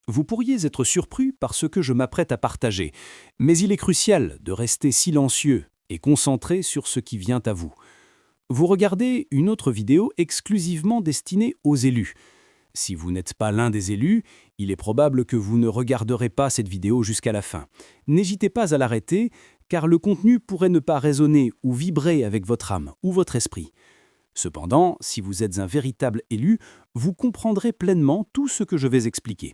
Vous pourriez être surpris par ce que je m'apprête à partager, mais il est crucial de rester silencieux et concentré sur ce qui vient à vous. Vous regardez une autre vidéo exclusivement destinée aux élus. Si vous n'êtes pas l'un des élus, il est probable que vous ne regarderez pas cette vidéo jusqu'à la fin. N'hésitez pas à l'arrêter, car le contenu pourrait ne pas résonner ou vibrer avec votre âme ou votre esprit. Cependant, si vous êtes un véritable élu, vous comprendrez pleinement tout ce que je vais expliquer.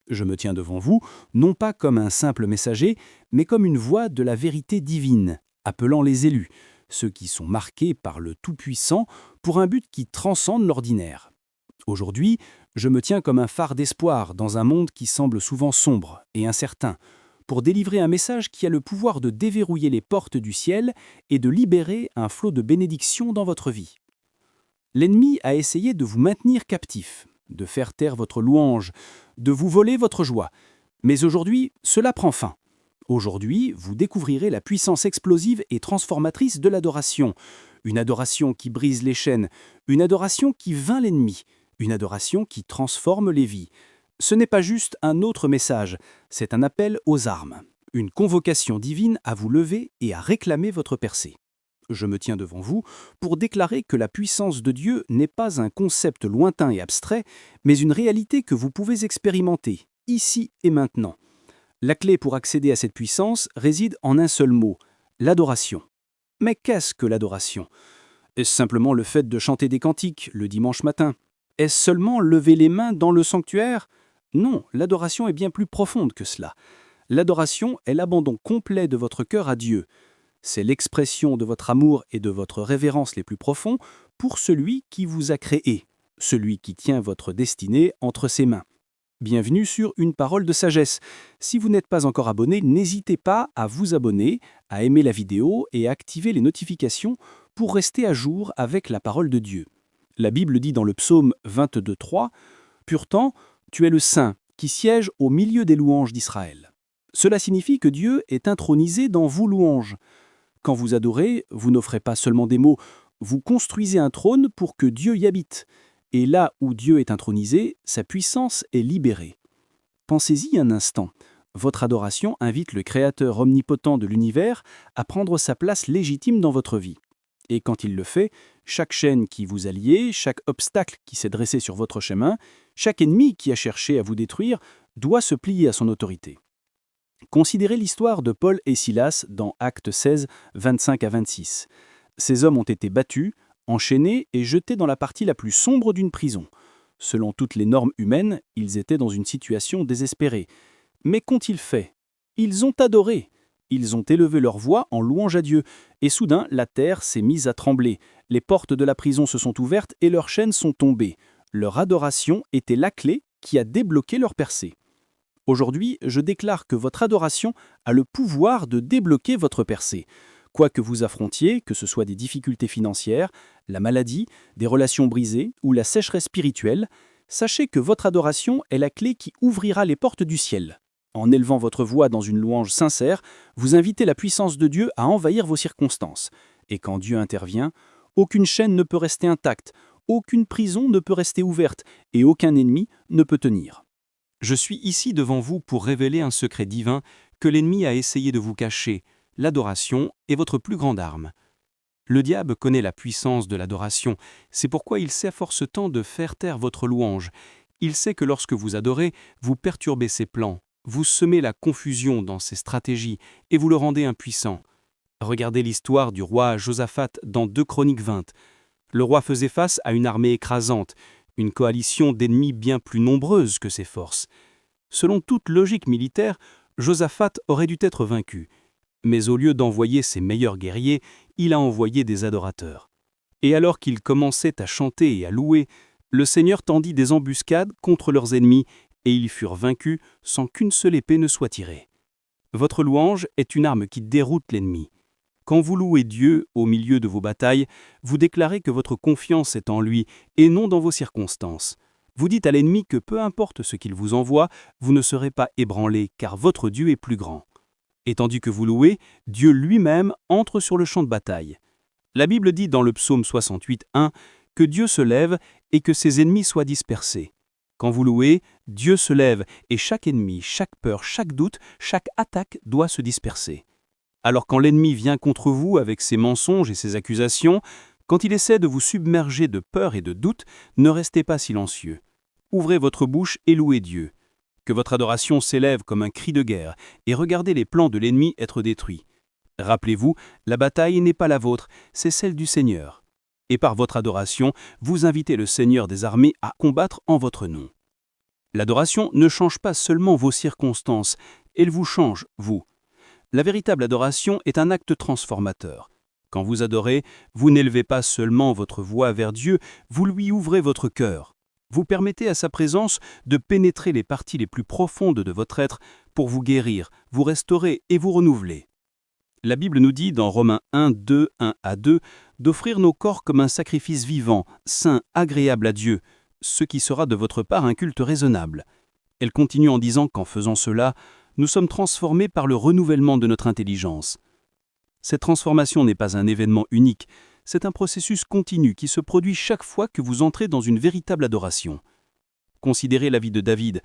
Je me tiens devant vous, non pas comme un simple messager, mais comme une voix de la vérité divine, appelant les élus, ceux qui sont marqués par le Tout-Puissant pour un but qui transcende l'ordinaire. Aujourd'hui, je me tiens comme un phare d'espoir dans un monde qui semble souvent sombre et incertain, pour délivrer un message qui a le pouvoir de déverrouiller les portes du ciel et de libérer un flot de bénédictions dans votre vie. L'ennemi a essayé de vous maintenir captif, de faire taire votre louange, de vous voler votre joie. Mais aujourd'hui, cela prend fin. Aujourd'hui, vous découvrirez la puissance explosive et transformatrice de l'adoration. Une adoration qui brise les chaînes, une adoration qui vainc l'ennemi, une adoration qui transforme les vies. Ce n'est pas juste un autre message, c'est un appel aux armes, une convocation divine à vous lever et à réclamer votre percée. Je me tiens devant vous pour déclarer que la puissance de Dieu n'est pas un concept lointain et abstrait, mais une réalité que vous pouvez expérimenter, ici et maintenant. La clé pour accéder à cette puissance réside en un seul mot, l'adoration. Mais qu'est-ce que l'adoration ? Est-ce simplement le fait de chanter des cantiques le dimanche matin ? Est-ce seulement lever les mains dans le sanctuaire ? Non, l'adoration est bien plus profonde que cela. L'adoration est l'abandon complet de votre cœur à Dieu. C'est l'expression de votre amour et de votre révérence les plus profonds pour celui qui vous a créé, celui qui tient votre destinée entre ses mains. Bienvenue sur Une parole de sagesse. Si vous n'êtes pas encore abonné, n'hésitez pas à vous abonner, à aimer la vidéo et à activer les notifications pour rester à jour avec la parole de Dieu. La Bible dit dans le psaume 22:3 « Pourtant, tu es le Saint qui siège au milieu des louanges d'Israël ». Cela signifie que Dieu est intronisé dans vos louanges. Quand vous adorez, vous n'offrez pas seulement des mots, vous construisez un trône pour que Dieu y habite. Et là où Dieu est intronisé, sa puissance est libérée. Pensez-y un instant. Votre adoration invite le Créateur omnipotent de l'univers à prendre sa place légitime dans votre vie. Et quand il le fait, chaque chaîne qui vous a lié, chaque obstacle qui s'est dressé sur votre chemin, chaque ennemi qui a cherché à vous détruire, doit se plier à son autorité. Considérez l'histoire de Paul et Silas dans Actes 16, 25 à 26. Ces hommes ont été battus, enchaînés et jetés dans la partie la plus sombre d'une prison. Selon toutes les normes humaines, ils étaient dans une situation désespérée. Mais qu'ont-ils fait ? Ils ont adoré. Ils ont élevé leur voix en louange à Dieu. Et soudain, la terre s'est mise à trembler. Les portes de la prison se sont ouvertes et leurs chaînes sont tombées. Leur adoration était la clé qui a débloqué leur percée. Aujourd'hui, je déclare que votre adoration a le pouvoir de débloquer votre percée. Quoi que vous affrontiez, que ce soit des difficultés financières, la maladie, des relations brisées ou la sécheresse spirituelle, sachez que votre adoration est la clé qui ouvrira les portes du ciel. En élevant votre voix dans une louange sincère, vous invitez la puissance de Dieu à envahir vos circonstances. Et quand Dieu intervient, aucune chaîne ne peut rester intacte, aucune prison ne peut rester ouverte et aucun ennemi ne peut tenir. Je suis ici devant vous pour révéler un secret divin que l'ennemi a essayé de vous cacher. L'adoration est votre plus grande arme. Le diable connaît la puissance de l'adoration, c'est pourquoi il s'efforce tant de faire taire votre louange. Il sait que lorsque vous adorez, vous perturbez ses plans, vous semez la confusion dans ses stratégies et vous le rendez impuissant. Regardez l'histoire du roi Josaphat dans 2 Chroniques 20. Le roi faisait face à une armée écrasante, une coalition d'ennemis bien plus nombreuse que ses forces. Selon toute logique militaire, Josaphat aurait dû être vaincu. Mais au lieu d'envoyer ses meilleurs guerriers, il a envoyé des adorateurs. Et alors qu'ils commençaient à chanter et à louer, le Seigneur tendit des embuscades contre leurs ennemis et ils furent vaincus sans qu'une seule épée ne soit tirée. Votre louange est une arme qui déroute l'ennemi. Quand vous louez Dieu au milieu de vos batailles, vous déclarez que votre confiance est en lui et non dans vos circonstances. Vous dites à l'ennemi que peu importe ce qu'il vous envoie, vous ne serez pas ébranlé car votre Dieu est plus grand. Et tandis que vous louez, Dieu lui-même entre sur le champ de bataille. La Bible dit dans le psaume 68, 1 que Dieu se lève et que ses ennemis soient dispersés. Quand vous louez, Dieu se lève et chaque ennemi, chaque peur, chaque doute, chaque attaque doit se disperser. Alors quand l'ennemi vient contre vous avec ses mensonges et ses accusations, quand il essaie de vous submerger de peur et de doute, ne restez pas silencieux. Ouvrez votre bouche et louez Dieu. Que votre adoration s'élève comme un cri de guerre et regardez les plans de l'ennemi être détruits. Rappelez-vous, la bataille n'est pas la vôtre, c'est celle du Seigneur. Et par votre adoration, vous invitez le Seigneur des armées à combattre en votre nom. L'adoration ne change pas seulement vos circonstances, elle vous change, vous. La véritable adoration est un acte transformateur. Quand vous adorez, vous n'élevez pas seulement votre voix vers Dieu, vous lui ouvrez votre cœur. Vous permettez à sa présence de pénétrer les parties les plus profondes de votre être pour vous guérir, vous restaurer et vous renouveler. La Bible nous dit dans Romains 1, 2, 1 à 2 d'offrir nos corps comme un sacrifice vivant, saint, agréable à Dieu, ce qui sera de votre part un culte raisonnable. Elle continue en disant qu'en faisant cela, nous sommes transformés par le renouvellement de notre intelligence. Cette transformation n'est pas un événement unique, c'est un processus continu qui se produit chaque fois que vous entrez dans une véritable adoration. Considérez la vie de David.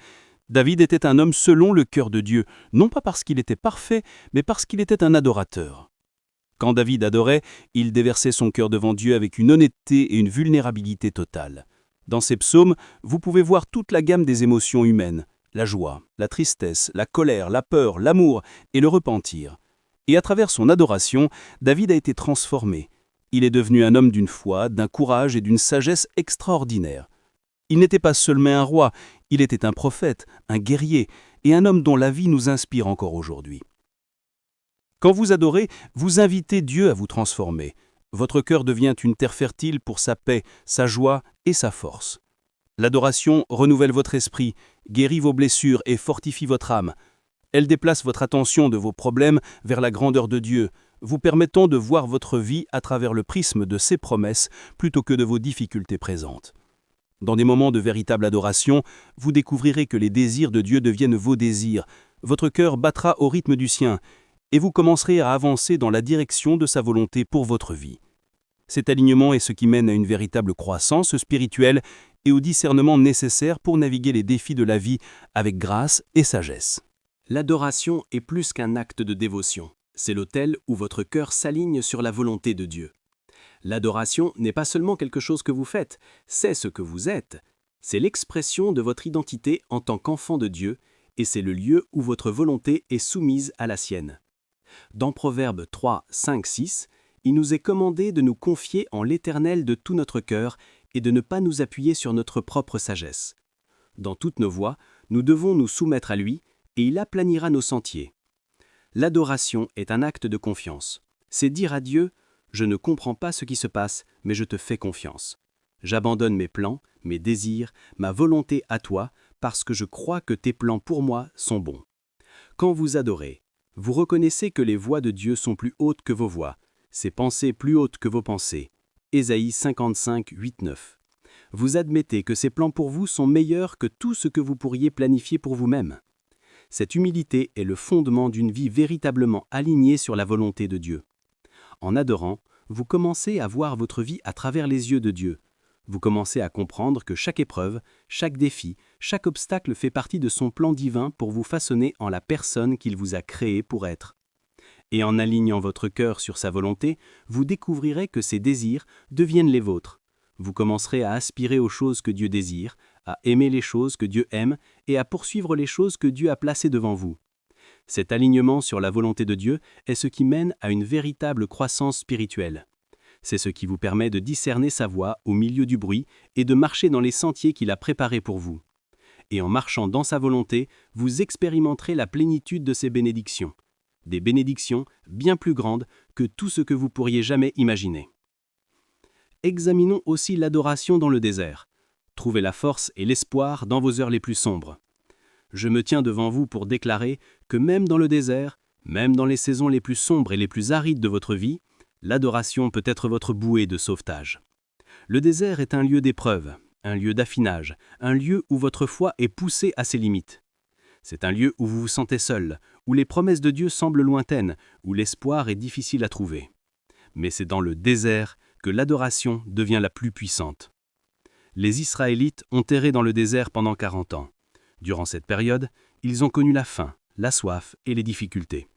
David était un homme selon le cœur de Dieu, non pas parce qu'il était parfait, mais parce qu'il était un adorateur. Quand David adorait, il déversait son cœur devant Dieu avec une honnêteté et une vulnérabilité totale. Dans ces psaumes, vous pouvez voir toute la gamme des émotions humaines. La joie, la tristesse, la colère, la peur, l'amour et le repentir. Et à travers son adoration, David a été transformé. Il est devenu un homme d'une foi, d'un courage et d'une sagesse extraordinaires. Il n'était pas seulement un roi, il était un prophète, un guerrier et un homme dont la vie nous inspire encore aujourd'hui. Quand vous adorez, vous invitez Dieu à vous transformer. Votre cœur devient une terre fertile pour sa paix, sa joie et sa force. L'adoration renouvelle votre esprit, guérit vos blessures et fortifie votre âme. Elle déplace votre attention de vos problèmes vers la grandeur de Dieu, vous permettant de voir votre vie à travers le prisme de ses promesses plutôt que de vos difficultés présentes. Dans des moments de véritable adoration, vous découvrirez que les désirs de Dieu deviennent vos désirs, votre cœur battra au rythme du sien, et vous commencerez à avancer dans la direction de sa volonté pour votre vie. Cet alignement est ce qui mène à une véritable croissance spirituelle et au discernement nécessaire pour naviguer les défis de la vie avec grâce et sagesse. L'adoration est plus qu'un acte de dévotion. C'est l'autel où votre cœur s'aligne sur la volonté de Dieu. L'adoration n'est pas seulement quelque chose que vous faites, c'est ce que vous êtes. C'est l'expression de votre identité en tant qu'enfant de Dieu et c'est le lieu où votre volonté est soumise à la sienne. Dans Proverbes 3, 5, 6, il nous est commandé de nous confier en l'Éternel de tout notre cœur et de ne pas nous appuyer sur notre propre sagesse. Dans toutes nos voies, nous devons nous soumettre à lui et il aplanira nos sentiers. L'adoration est un acte de confiance. C'est dire à Dieu « Je ne comprends pas ce qui se passe, mais je te fais confiance. J'abandonne mes plans, mes désirs, ma volonté à toi, parce que je crois que tes plans pour moi sont bons. » Quand vous adorez, vous reconnaissez que les voies de Dieu sont plus hautes que vos voies, ses pensées plus hautes que vos pensées. Ésaïe 55, 8, 9. Vous admettez que ses plans pour vous sont meilleurs que tout ce que vous pourriez planifier pour vous-même. Cette humilité est le fondement d'une vie véritablement alignée sur la volonté de Dieu. En adorant, vous commencez à voir votre vie à travers les yeux de Dieu. Vous commencez à comprendre que chaque épreuve, chaque défi, chaque obstacle fait partie de son plan divin pour vous façonner en la personne qu'il vous a créée pour être. Et en alignant votre cœur sur sa volonté, vous découvrirez que ses désirs deviennent les vôtres. Vous commencerez à aspirer aux choses que Dieu désire, à aimer les choses que Dieu aime et à poursuivre les choses que Dieu a placées devant vous. Cet alignement sur la volonté de Dieu est ce qui mène à une véritable croissance spirituelle. C'est ce qui vous permet de discerner sa voie au milieu du bruit et de marcher dans les sentiers qu'il a préparés pour vous. Et en marchant dans sa volonté, vous expérimenterez la plénitude de ses bénédictions. Des bénédictions bien plus grandes que tout ce que vous pourriez jamais imaginer. Examinons aussi l'adoration dans le désert. Trouvez la force et l'espoir dans vos heures les plus sombres. Je me tiens devant vous pour déclarer que même dans le désert, même dans les saisons les plus sombres et les plus arides de votre vie, l'adoration peut être votre bouée de sauvetage. Le désert est un lieu d'épreuve, un lieu d'affinage, un lieu où votre foi est poussée à ses limites. C'est un lieu où vous vous sentez seul, où les promesses de Dieu semblent lointaines, où l'espoir est difficile à trouver. Mais c'est dans le désert que l'adoration devient la plus puissante. Les Israélites ont erré dans le désert pendant 40 ans. Durant cette période, ils ont connu la faim, la soif et les difficultés.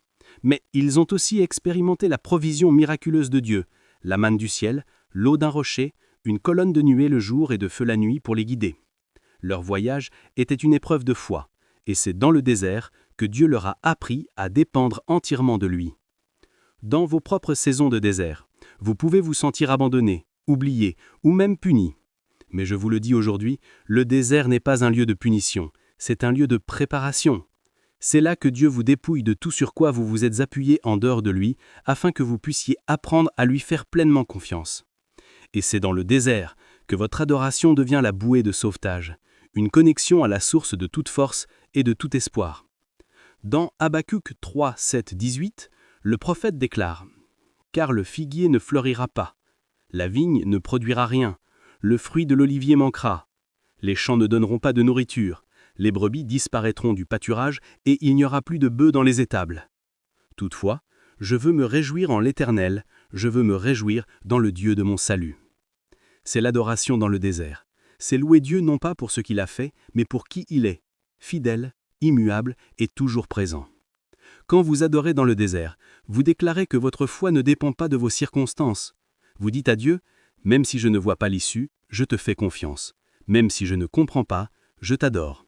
Mais ils ont aussi expérimenté la provision miraculeuse de Dieu, la manne du ciel, l'eau d'un rocher, une colonne de nuée le jour et de feu la nuit pour les guider. Leur voyage était une épreuve de foi, et c'est dans le désert que Dieu leur a appris à dépendre entièrement de lui. Dans vos propres saisons de désert, vous pouvez vous sentir abandonné, oublié ou même puni. Mais je vous le dis aujourd'hui, le désert n'est pas un lieu de punition, c'est un lieu de préparation. C'est là que Dieu vous dépouille de tout sur quoi vous vous êtes appuyé en dehors de lui, afin que vous puissiez apprendre à lui faire pleinement confiance. Et c'est dans le désert que votre adoration devient la bouée de sauvetage, une connexion à la source de toute force et de tout espoir. Dans Habakkuk 3, 7, 18, le prophète déclare « Car le figuier ne fleurira pas, la vigne ne produira rien, le fruit de l'olivier manquera, les champs ne donneront pas de nourriture, les brebis disparaîtront du pâturage et il n'y aura plus de bœufs dans les étables. Toutefois, je veux me réjouir en l'Éternel, je veux me réjouir dans le Dieu de mon salut. » C'est l'adoration dans le désert. C'est louer Dieu non pas pour ce qu'il a fait, mais pour qui il est, fidèle, immuable et toujours présent. Quand vous adorez dans le désert, vous déclarez que votre foi ne dépend pas de vos circonstances. Vous dites à Dieu, « Même si je ne vois pas l'issue, je te fais confiance. Même si je ne comprends pas, je t'adore. »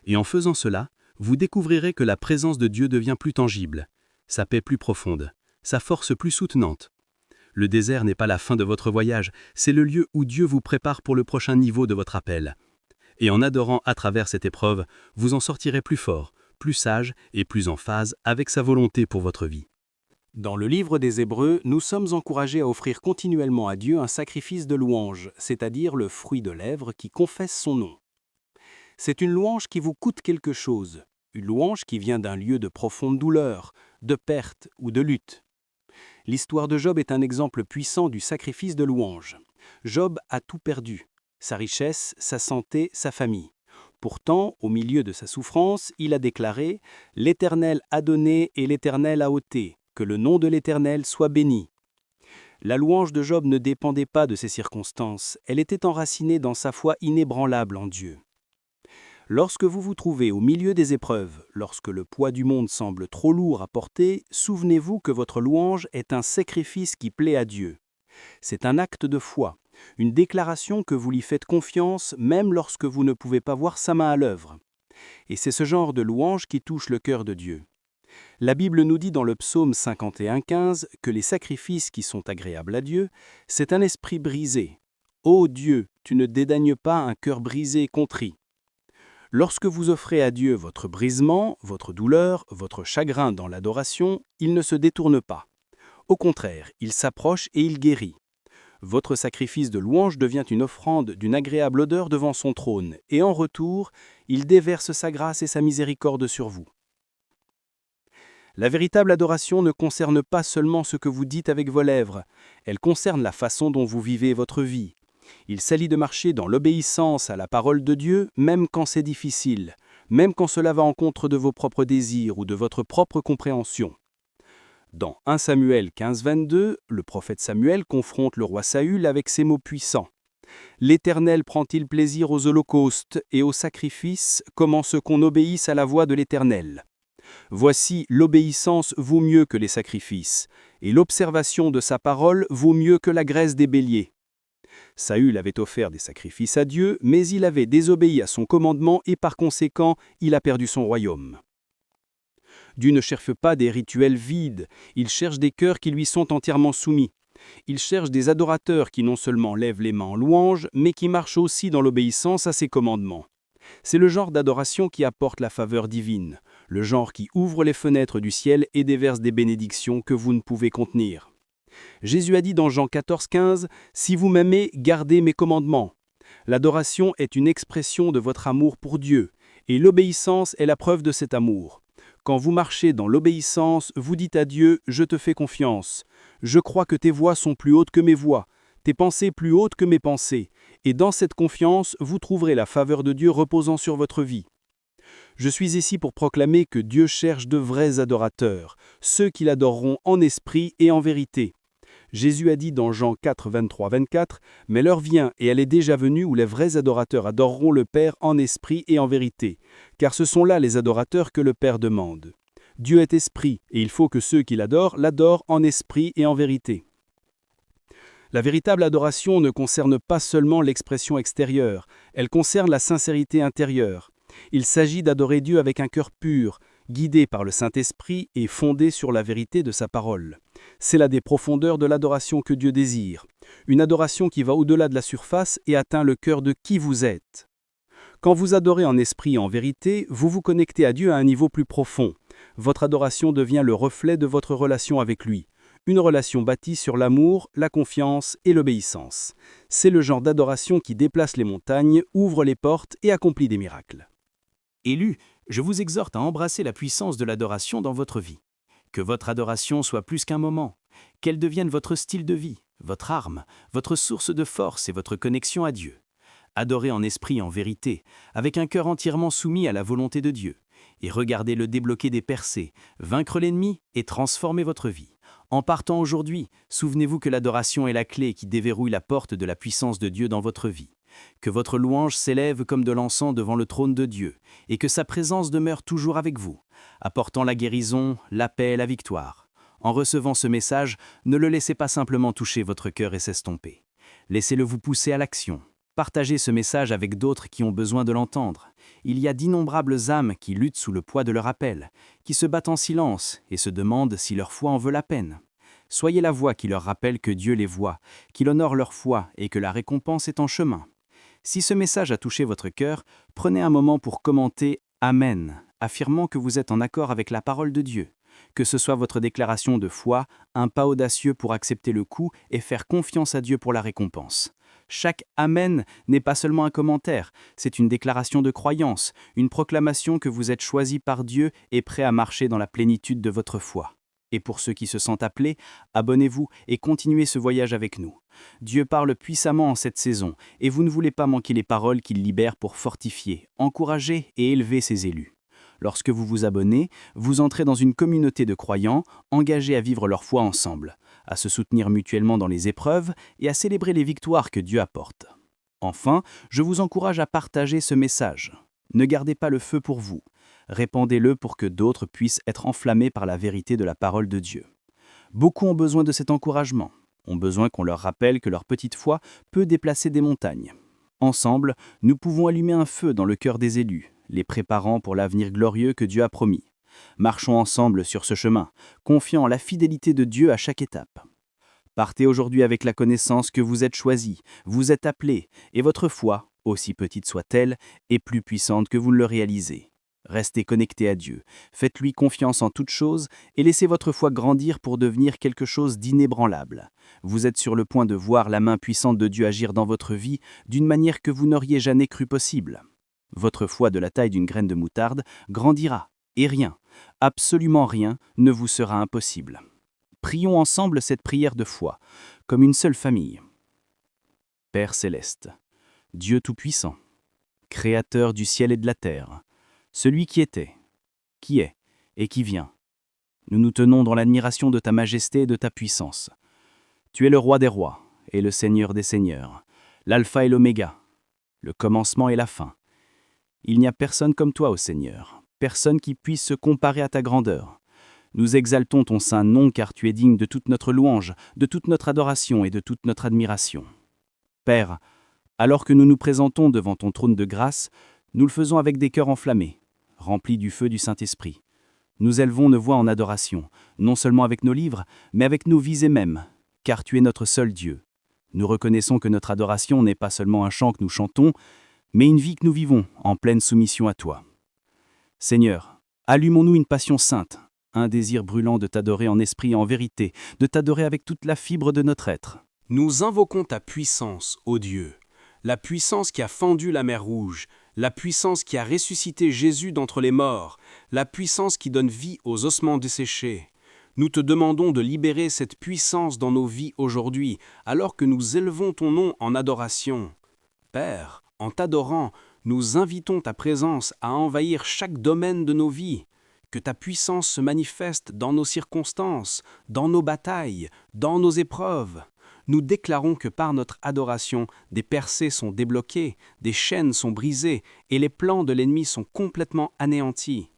Et en faisant cela, vous découvrirez que la présence de Dieu devient plus tangible, sa paix plus profonde, sa force plus soutenante. Le désert n'est pas la fin de votre voyage, c'est le lieu où Dieu vous prépare pour le prochain niveau de votre appel. Et en adorant à travers cette épreuve, vous en sortirez plus fort, plus sage et plus en phase avec sa volonté pour votre vie. Dans le livre des Hébreux, nous sommes encouragés à offrir continuellement à Dieu un sacrifice de louange, c'est-à-dire le fruit de lèvres qui confesse son nom. C'est une louange qui vous coûte quelque chose, une louange qui vient d'un lieu de profonde douleur, de perte ou de lutte. L'histoire de Job est un exemple puissant du sacrifice de louange. Job a tout perdu, sa richesse, sa santé, sa famille. Pourtant, au milieu de sa souffrance, il a déclaré « L'Éternel a donné et l'Éternel a ôté, que le nom de l'Éternel soit béni. » La louange de Job ne dépendait pas de ses circonstances, elle était enracinée dans sa foi inébranlable en Dieu. Lorsque vous vous trouvez au milieu des épreuves, lorsque le poids du monde semble trop lourd à porter, souvenez-vous que votre louange est un sacrifice qui plaît à Dieu. C'est un acte de foi, une déclaration que vous lui faites confiance même lorsque vous ne pouvez pas voir sa main à l'œuvre. Et c'est ce genre de louange qui touche le cœur de Dieu. La Bible nous dit dans le psaume 51,15 que les sacrifices qui sont agréables à Dieu, c'est un esprit brisé. Ô Dieu, tu ne dédaignes pas un cœur brisé et contrit. Lorsque vous offrez à Dieu votre brisement, votre douleur, votre chagrin dans l'adoration, il ne se détourne pas. Au contraire, il s'approche et il guérit. Votre sacrifice de louange devient une offrande d'une agréable odeur devant son trône, et en retour, il déverse sa grâce et sa miséricorde sur vous. La véritable adoration ne concerne pas seulement ce que vous dites avec vos lèvres, elle concerne la façon dont vous vivez votre vie. Il s'agit de marcher dans l'obéissance à la parole de Dieu, même quand c'est difficile, même quand cela va en contre de vos propres désirs ou de votre propre compréhension. Dans 1 Samuel 15, 22, le prophète Samuel confronte le roi Saül avec ces mots puissants. « L'Éternel prend-il plaisir aux holocaustes et aux sacrifices, comme en ce qu'on obéisse à la voix de l'Éternel ? Voici, l'obéissance vaut mieux que les sacrifices, et l'observation de sa parole vaut mieux que la graisse des béliers. » Saül avait offert des sacrifices à Dieu, mais il avait désobéi à son commandement et par conséquent, il a perdu son royaume. Dieu ne cherche pas des rituels vides, il cherche des cœurs qui lui sont entièrement soumis. Il cherche des adorateurs qui non seulement lèvent les mains en louange, mais qui marchent aussi dans l'obéissance à ses commandements. C'est le genre d'adoration qui apporte la faveur divine, le genre qui ouvre les fenêtres du ciel et déverse des bénédictions que vous ne pouvez contenir. Jésus a dit dans Jean 14, 15 « Si vous m'aimez, gardez mes commandements. » L'adoration est une expression de votre amour pour Dieu, et l'obéissance est la preuve de cet amour. Quand vous marchez dans l'obéissance, vous dites à Dieu « Je te fais confiance. Je crois que tes voies sont plus hautes que mes voies, tes pensées plus hautes que mes pensées. » Et dans cette confiance, vous trouverez la faveur de Dieu reposant sur votre vie. Je suis ici pour proclamer que Dieu cherche de vrais adorateurs, ceux qui l'adoreront en esprit et en vérité. Jésus a dit dans Jean 4, 23-24, « Mais l'heure vient, et elle est déjà venue, où les vrais adorateurs adoreront le Père en esprit et en vérité, car ce sont là les adorateurs que le Père demande. Dieu est esprit, et il faut que ceux qui l'adorent en esprit et en vérité. » La véritable adoration ne concerne pas seulement l'expression extérieure, elle concerne la sincérité intérieure. Il s'agit d'adorer Dieu avec un cœur pur, guidé par le Saint-Esprit et fondé sur la vérité de sa parole. C'est là des profondeurs de l'adoration que Dieu désire, une adoration qui va au-delà de la surface et atteint le cœur de qui vous êtes. Quand vous adorez en esprit et en vérité, vous vous connectez à Dieu à un niveau plus profond. Votre adoration devient le reflet de votre relation avec lui. Une relation bâtie sur l'amour, la confiance et l'obéissance. C'est le genre d'adoration qui déplace les montagnes, ouvre les portes et accomplit des miracles. Élus, je vous exhorte à embrasser la puissance de l'adoration dans votre vie. Que votre adoration soit plus qu'un moment, qu'elle devienne votre style de vie, votre arme, votre source de force et votre connexion à Dieu. Adorez en esprit et en vérité, avec un cœur entièrement soumis à la volonté de Dieu, et regardez-le débloquer des percées, vaincre l'ennemi et transformer votre vie. En partant aujourd'hui, souvenez-vous que l'adoration est la clé qui déverrouille la porte de la puissance de Dieu dans votre vie. Que votre louange s'élève comme de l'encens devant le trône de Dieu, et que sa présence demeure toujours avec vous, apportant la guérison, la paix et la victoire. En recevant ce message, ne le laissez pas simplement toucher votre cœur et s'estomper. Laissez-le vous pousser à l'action. Partagez ce message avec d'autres qui ont besoin de l'entendre. Il y a d'innombrables âmes qui luttent sous le poids de leur appel, qui se battent en silence et se demandent si leur foi en vaut la peine. Soyez la voix qui leur rappelle que Dieu les voit, qu'il honore leur foi et que la récompense est en chemin. Si ce message a touché votre cœur, prenez un moment pour commenter « Amen », affirmant que vous êtes en accord avec la parole de Dieu. Que ce soit votre déclaration de foi, un pas audacieux pour accepter le coup et faire confiance à Dieu pour la récompense. Chaque « Amen » n'est pas seulement un commentaire, c'est une déclaration de croyance, une proclamation que vous êtes choisi par Dieu et prêt à marcher dans la plénitude de votre foi. Et pour ceux qui se sentent appelés, abonnez-vous et continuez ce voyage avec nous. Dieu parle puissamment en cette saison, et vous ne voulez pas manquer les paroles qu'il libère pour fortifier, encourager et élever ses élus. Lorsque vous vous abonnez, vous entrez dans une communauté de croyants engagés à vivre leur foi ensemble, à se soutenir mutuellement dans les épreuves et à célébrer les victoires que Dieu apporte. Enfin, je vous encourage à partager ce message. Ne gardez pas le feu pour vous. Répandez-le pour que d'autres puissent être enflammés par la vérité de la parole de Dieu. Beaucoup ont besoin de cet encouragement, ont besoin qu'on leur rappelle que leur petite foi peut déplacer des montagnes. Ensemble, nous pouvons allumer un feu dans le cœur des élus, les préparant pour l'avenir glorieux que Dieu a promis. Marchons ensemble sur ce chemin, confiant en la fidélité de Dieu à chaque étape. Partez aujourd'hui avec la connaissance que vous êtes choisis, vous êtes appelés, et votre foi, aussi petite soit-elle, est plus puissante que vous ne le réalisez. Restez connectés à Dieu, faites-lui confiance en toutes choses et laissez votre foi grandir pour devenir quelque chose d'inébranlable. Vous êtes sur le point de voir la main puissante de Dieu agir dans votre vie d'une manière que vous n'auriez jamais cru possible. Votre foi de la taille d'une graine de moutarde grandira, et rien, absolument rien, ne vous sera impossible. Prions ensemble cette prière de foi, comme une seule famille. Père céleste, Dieu Tout-Puissant, Créateur du ciel et de la terre, celui qui était, qui est et qui vient. Nous nous tenons dans l'admiration de ta majesté et de ta puissance. Tu es le roi des rois et le seigneur des seigneurs, l'alpha et l'oméga, le commencement et la fin. Il n'y a personne comme toi, ô Seigneur, personne qui puisse se comparer à ta grandeur. Nous exaltons ton saint nom car tu es digne de toute notre louange, de toute notre adoration et de toute notre admiration. Père, alors que nous nous présentons devant ton trône de grâce, nous le faisons avec des cœurs enflammés, remplis du feu du Saint-Esprit. Nous élevons nos voix en adoration, non seulement avec nos livres, mais avec nos vies et mêmes, car tu es notre seul Dieu. Nous reconnaissons que notre adoration n'est pas seulement un chant que nous chantons, mais une vie que nous vivons en pleine soumission à toi. Seigneur, allumons-nous une passion sainte, un désir brûlant de t'adorer en esprit et en vérité, de t'adorer avec toute la fibre de notre être. Nous invoquons ta puissance, ô Dieu, la puissance qui a fendu la mer Rouge, la puissance qui a ressuscité Jésus d'entre les morts, la puissance qui donne vie aux ossements desséchés. Nous te demandons de libérer cette puissance dans nos vies aujourd'hui, alors que nous élevons ton nom en adoration. Père, en t'adorant, nous invitons ta présence à envahir chaque domaine de nos vies. Que ta puissance se manifeste dans nos circonstances, dans nos batailles, dans nos épreuves. Nous déclarons que par notre adoration, des percées sont débloquées, des chaînes sont brisées et les plans de l'ennemi sont complètement anéantis.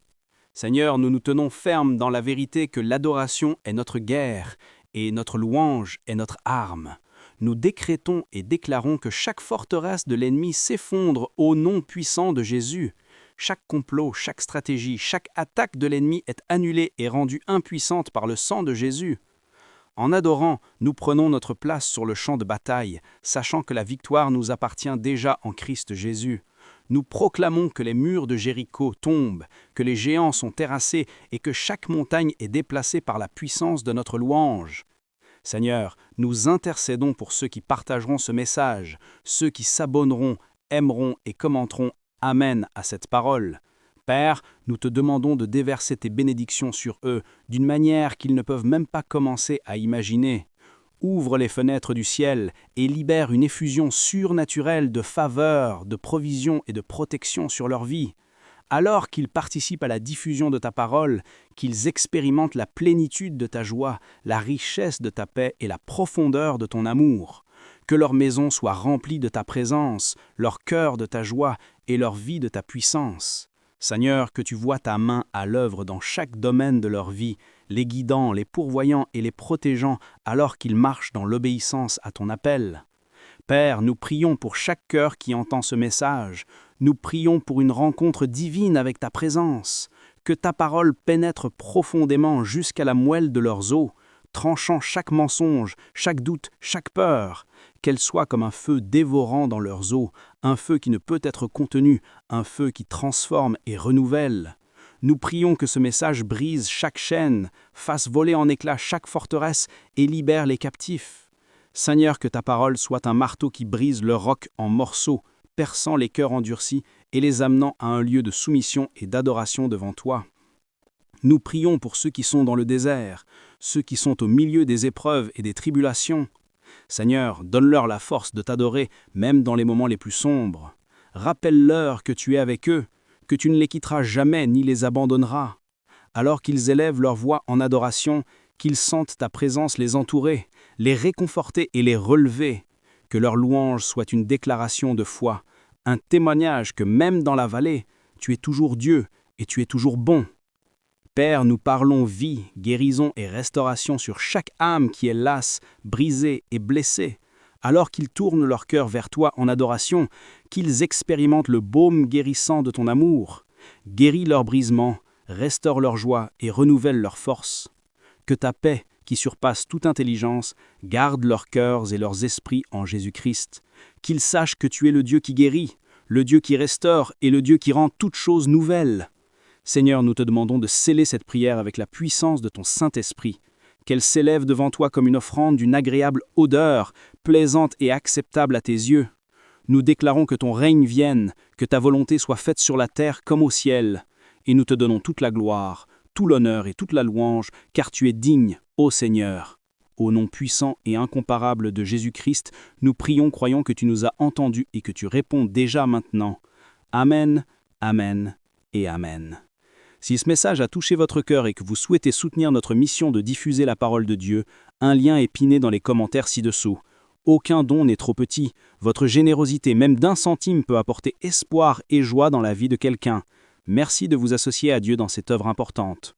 Seigneur, nous nous tenons fermes dans la vérité que l'adoration est notre guerre et notre louange est notre arme. Nous décrétons et déclarons que chaque forteresse de l'ennemi s'effondre au nom puissant de Jésus. Chaque complot, chaque stratégie, chaque attaque de l'ennemi est annulée et rendue impuissante par le sang de Jésus. En adorant, nous prenons notre place sur le champ de bataille, sachant que la victoire nous appartient déjà en Christ Jésus. Nous proclamons que les murs de Jéricho tombent, que les géants sont terrassés et que chaque montagne est déplacée par la puissance de notre louange. Seigneur, nous intercédons pour ceux qui partageront ce message, ceux qui s'abonneront, aimeront et commenteront Amen à cette parole. Père, nous te demandons de déverser tes bénédictions sur eux d'une manière qu'ils ne peuvent même pas commencer à imaginer. Ouvre les fenêtres du ciel et libère une effusion surnaturelle de faveur, de provision et de protection sur leur vie. Alors qu'ils participent à la diffusion de ta parole, qu'ils expérimentent la plénitude de ta joie, la richesse de ta paix et la profondeur de ton amour. Que leur maison soit remplie de ta présence, leur cœur de ta joie et leur vie de ta puissance. Seigneur, que tu vois ta main à l'œuvre dans chaque domaine de leur vie, les guidant, les pourvoyant et les protégeant alors qu'ils marchent dans l'obéissance à ton appel. Père, nous prions pour chaque cœur qui entend ce message. Nous prions pour une rencontre divine avec ta présence. Que ta parole pénètre profondément jusqu'à la moelle de leurs os, tranchant chaque mensonge, chaque doute, chaque peur. Qu'elle soit comme un feu dévorant dans leurs os, un feu qui ne peut être contenu, un feu qui transforme et renouvelle. Nous prions que ce message brise chaque chaîne, fasse voler en éclats chaque forteresse et libère les captifs. Seigneur, que ta parole soit un marteau qui brise le roc en morceaux, perçant les cœurs endurcis et les amenant à un lieu de soumission et d'adoration devant toi. Nous prions pour ceux qui sont dans le désert, ceux qui sont au milieu des épreuves et des tribulations. Seigneur, donne-leur la force de t'adorer, même dans les moments les plus sombres. Rappelle-leur que tu es avec eux, que tu ne les quitteras jamais ni les abandonneras. Alors qu'ils élèvent leur voix en adoration, qu'ils sentent ta présence les entourer, les réconforter et les relever. Que leur louange soit une déclaration de foi, un témoignage que même dans la vallée, tu es toujours Dieu et tu es toujours bon. Père, nous parlons vie, guérison et restauration sur chaque âme qui est lasse, brisée et blessée. Alors qu'ils tournent leur cœur vers toi en adoration, qu'ils expérimentent le baume guérissant de ton amour. Guéris leur brisement, restaure leur joie et renouvelle leur force. Que ta paix, qui surpasse toute intelligence, garde leurs cœurs et leurs esprits en Jésus-Christ. Qu'ils sachent que tu es le Dieu qui guérit, le Dieu qui restaure et le Dieu qui rend toutes choses nouvelles. Seigneur, nous te demandons de sceller cette prière avec la puissance de ton Saint-Esprit, qu'elle s'élève devant toi comme une offrande d'une agréable odeur, plaisante et acceptable à tes yeux. Nous déclarons que ton règne vienne, que ta volonté soit faite sur la terre comme au ciel, et nous te donnons toute la gloire, tout l'honneur et toute la louange, car tu es digne, ô Seigneur. Au nom puissant et incomparable de Jésus-Christ, nous prions, croyons que tu nous as entendus et que tu réponds déjà maintenant. Amen, Amen et Amen. Si ce message a touché votre cœur et que vous souhaitez soutenir notre mission de diffuser la parole de Dieu, un lien est piné dans les commentaires ci-dessous. Aucun don n'est trop petit. Votre générosité, même d'1 centime, peut apporter espoir et joie dans la vie de quelqu'un. Merci de vous associer à Dieu dans cette œuvre importante.